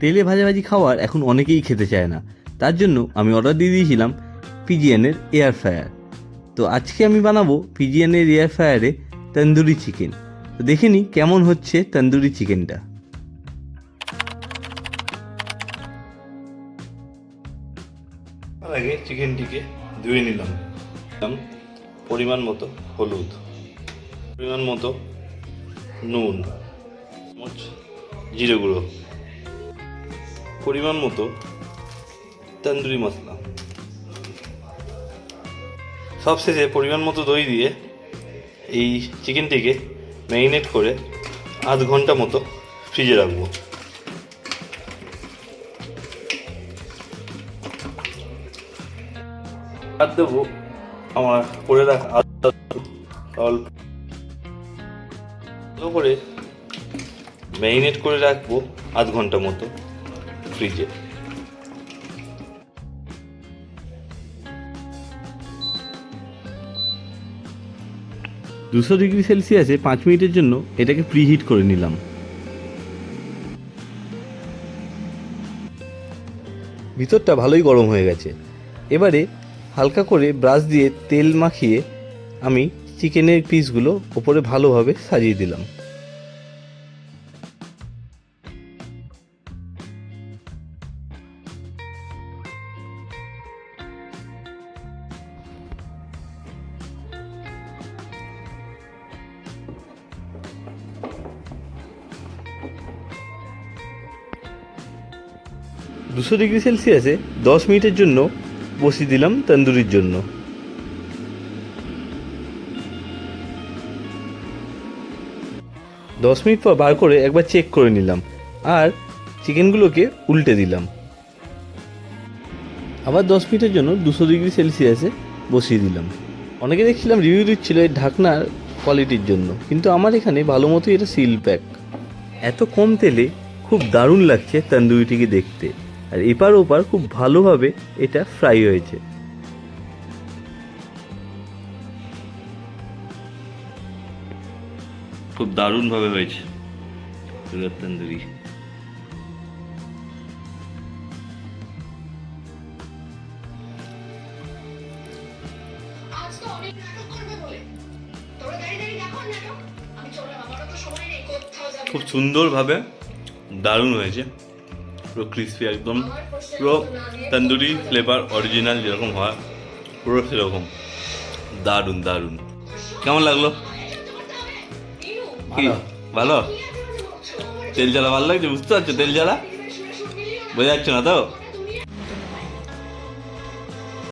তেলে ভাজাভাজি খাওয়ার এখন অনেকেই খেতে চায় না, তার জন্য আমি অর্ডার দিয়ে দিয়েছিলাম পিজিএনের এয়ার ফ্রায়ার। তো আজকে আমি বানাবো পিজিএনের এয়ার ফ্রায়ারে তন্দুরি চিকেন। তো দেখে নিই কেমন হচ্ছে তন্দুরি চিকেনটা। তার আগে চিকেনটিকে ধুয়ে নিলাম। পরিমাণ মতো হলুদ, পরিমাণ মতো নুন, জিরে গুঁড়ো, পরিমাণ মতো তন্দুরি মশলা, সবশেষে পরিমাণ মতো দই দিয়ে এই চিকেনটিকে ম্যারিনেট করে আধ ঘন্টা মতো ফ্রিজে রাখবো। আর দেবো আমার করে রাখা অল্প করে ম্যারিনেট করে রাখবো আধ ঘন্টা মতো ফ্রিজে। 200 ডিগ্রি সেলসিয়াসে 5 মিনিটের জন্য এটাকে প্রিহিট করে নিলাম। ভিতরটা ভালোই গরম হয়ে গেছে। এবারে হালকা করে ব্রাশ দিয়ে তেল মাখিয়ে আমি চিকেনের পিসগুলো ওপরে ভালোভাবে সাজিয়ে দিলাম। দুশো ডিগ্রি সেলসিয়াসে 10 মিনিটের জন্য বসিয়ে দিলাম তন্দুরির জন্য। দশ মিনিট পর বার করে একবার চেক করে নিলাম আর চিকেনগুলোকে উল্টে দিলাম। আবার 10 মিনিটের জন্য 200 ডিগ্রি সেলসিয়াসে বসিয়ে দিলাম। অনেকে দেখছিলাম রিভিউ দিচ্ছিল এই ঢাকনার কোয়ালিটির জন্য, কিন্তু আমার এখানে ভালো মতোই এটা সিল প্যাক। এত কম তেলে খুব দারুণ লাগছে তন্দুরিটিকে দেখতে, আর এপার ওপার খুব ভালোভাবে এটা ফ্রাই হয়েছে। খুব দারুণভাবে হয়েছে তন্দুরি। খুব সুন্দরভাবে দারুণ হয়েছে, পুরো ক্রিসপি, একদম পুরো তন্দুরি ফ্লেভার অরিজিনাল যেরকম হয় পুরো সেরকম। দারুণ দারুণ। কেমন লাগলো? কি ভালো? তেল জ্বালা ভালো লাগছে? বুঝতে পারছো তেল জ্বালা? বোঝা যাচ্ছে না তো?